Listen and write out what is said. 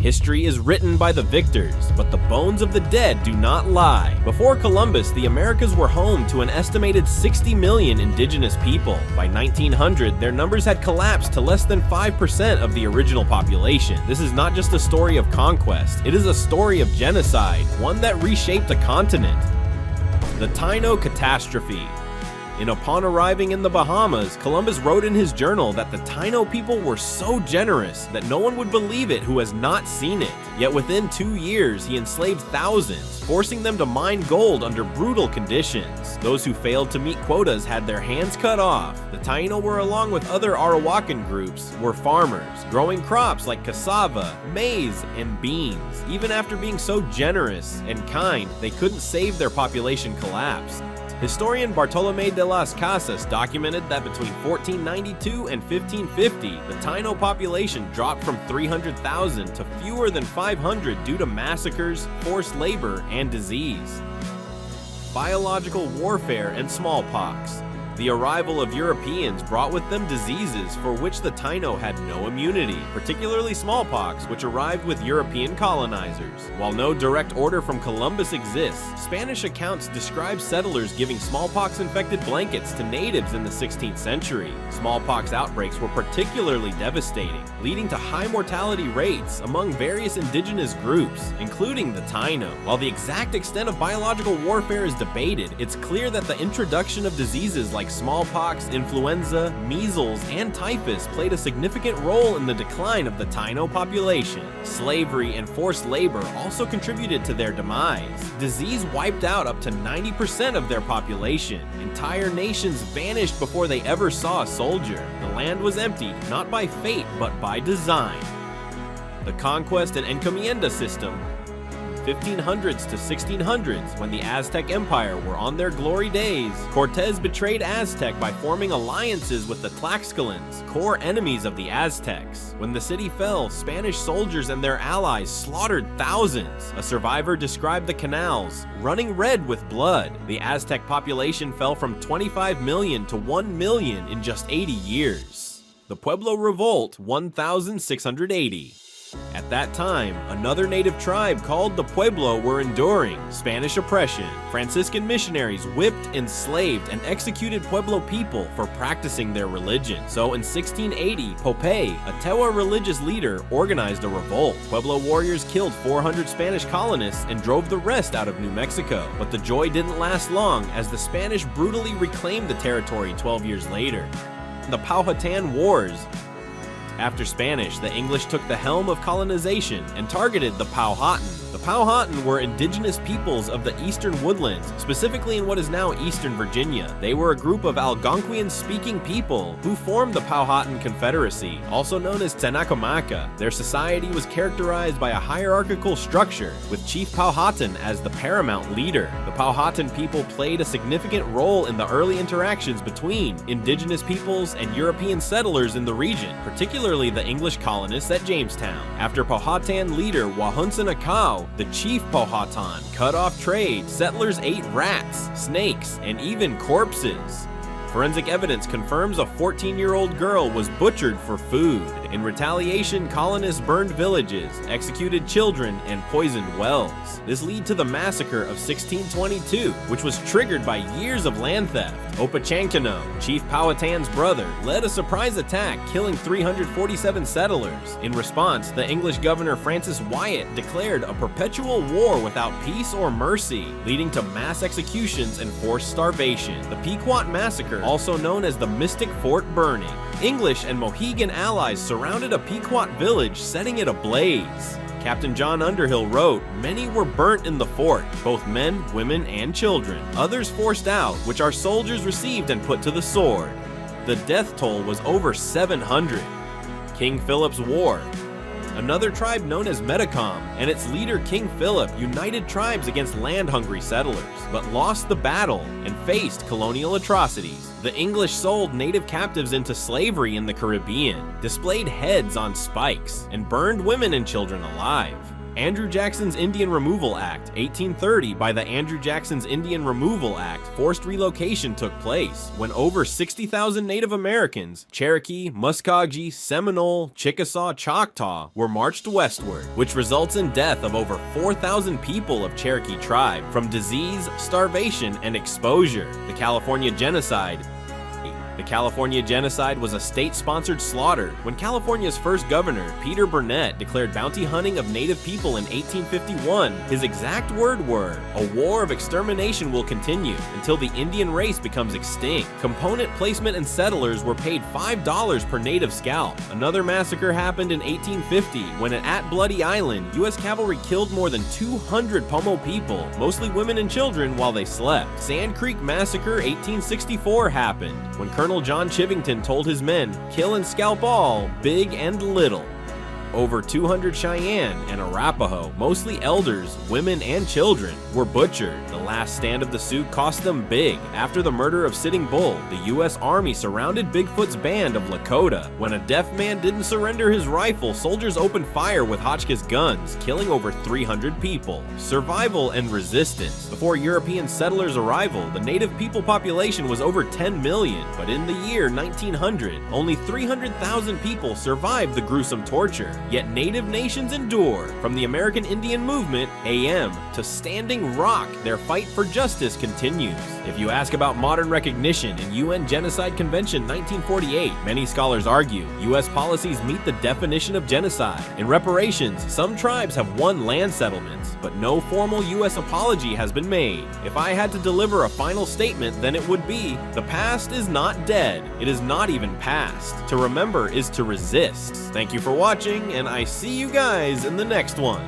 History is written by the victors, but the bones of the dead do not lie. Before Columbus, the Americas were home to an estimated 60 million indigenous people. By 1900, their numbers had collapsed to less than 5% of the original population. This is not just a story of conquest, it is a story of genocide, one that reshaped a continent. The Taino Catastrophe. Upon arriving in the Bahamas, Columbus wrote in his journal that the Taino people were so generous that no one would believe it who has not seen it. Yet within 2 years, he enslaved thousands, forcing them to mine gold under brutal conditions. Those who failed to meet quotas had their hands cut off. The Taino were, along with other Arawakan groups, were farmers, growing crops like cassava, maize, and beans. Even after being so generous and kind, they couldn't save their population collapse. Historian Bartolomé de las Casas documented that between 1492 and 1550, the Taino population dropped from 300,000 to fewer than 500 due to massacres, forced labor, and disease. Biological warfare and smallpox. The arrival of Europeans brought with them diseases for which the Taino had no immunity, particularly smallpox, which arrived with European colonizers. While no direct order from Columbus exists, Spanish accounts describe settlers giving smallpox-infected blankets to natives in the 16th century. Smallpox outbreaks were particularly devastating, leading to high mortality rates among various indigenous groups, including the Taino. While the exact extent of biological warfare is debated, it's clear that the introduction of diseases like smallpox, influenza, measles, and typhus played a significant role in the decline of the Taino population. Slavery and forced labor also contributed to their demise. Disease wiped out up to 90% of their population. Entire nations vanished before they ever saw a soldier. The land was emptied, not by fate, but by design. The Conquest and Encomienda system. 1500s to 1600s, when the Aztec Empire were on their glory days, Cortez betrayed Aztec by forming alliances with the Tlaxcalans, core enemies of the Aztecs. When the city fell, Spanish soldiers and their allies slaughtered thousands. A survivor described the canals running red with blood. The Aztec population fell from 25 million to 1 million in just 80 years. The Pueblo Revolt, 1680. At that time, another native tribe called the Pueblo were enduring Spanish oppression. Franciscan missionaries whipped, enslaved, and executed Pueblo people for practicing their religion. So in 1680, Popeye, a Tewa religious leader, organized a revolt. Pueblo warriors killed 400 Spanish colonists and drove the rest out of New Mexico. But the joy didn't last long, as the Spanish brutally reclaimed the territory 12 years later. The Powhatan Wars. After Spanish, the English took the helm of colonization and targeted the Powhatan. The Powhatan were indigenous peoples of the eastern woodlands, specifically in what is now eastern Virginia. They were a group of Algonquian-speaking people who formed the Powhatan Confederacy, also known as Tanacomaca. Their society was characterized by a hierarchical structure, with Chief Powhatan as the paramount leader. The Powhatan people played a significant role in the early interactions between indigenous peoples and European settlers in the region, particularly the English colonists at Jamestown. After Powhatan leader Wahunsen Akau, the chief Powhatan, cut off trade, settlers ate rats, snakes, and even corpses. Forensic evidence confirms a 14-year-old girl was butchered for food. In retaliation, colonists burned villages, executed children, and poisoned wells. This led to the massacre of 1622, which was triggered by years of land theft. Opechancanough, Chief Powhatan's brother, led a surprise attack, killing 347 settlers. In response, the English governor Francis Wyatt declared a perpetual war without peace or mercy, leading to mass executions and forced starvation. The Pequot Massacre, also known as the Mystic Fort Burning. English and Mohegan allies surrounded a Pequot village, setting it ablaze. Captain John Underhill wrote, "Many were burnt in the fort, both men, women, and children. Others forced out, which our soldiers received and put to the sword." The death toll was over 700. King Philip's War. Another tribe known as Metacom and its leader King Philip united tribes against land-hungry settlers, but lost the battle and faced colonial atrocities. The English sold native captives into slavery in the Caribbean, displayed heads on spikes, and burned women and children alive. Andrew Jackson's Indian Removal Act, 1830. By the Andrew Jackson's Indian Removal Act, forced relocation took place when over 60,000 Native Americans, Cherokee, Muskogee, Seminole, Chickasaw, Choctaw, were marched westward, which results in death of over 4,000 people of Cherokee tribe from disease, starvation, and exposure. The California Genocide. The California Genocide was a state-sponsored slaughter when California's first governor, Peter Burnett, declared bounty hunting of Native people in 1851. His exact words were, "A war of extermination will continue until the Indian race becomes extinct." Component placement and settlers were paid $5 per Native scalp. Another massacre happened in 1850 when at Bloody Island, U.S. cavalry killed more than 200 Pomo people, mostly women and children, while they slept. Sand Creek Massacre 1864 happened when Colonel John Chivington told his men, "Kill and scalp all, big and little." Over 200 Cheyenne and Arapaho, mostly elders, women, and children, were butchered. The last stand of the Sioux cost them big. After the murder of Sitting Bull, the U.S. Army surrounded Bigfoot's band of Lakota. When a deaf man didn't surrender his rifle, soldiers opened fire with Hotchkiss guns, killing over 300 people. Survival and resistance. Before European settlers' arrival, the native people population was over 10 million, but in the year 1900, only 300,000 people survived the gruesome torture. Yet native nations endure. From the American Indian Movement, AM, to Standing Rock, their fight for justice continues. If you ask about modern recognition in UN Genocide Convention 1948, many scholars argue U.S. policies meet the definition of genocide. In reparations, some tribes have won land settlements, but no formal U.S. apology has been made. If I had to deliver a final statement, then it would be, the past is not dead. It is not even past. To remember is to resist. Thank you for watching, and I see you guys in the next one.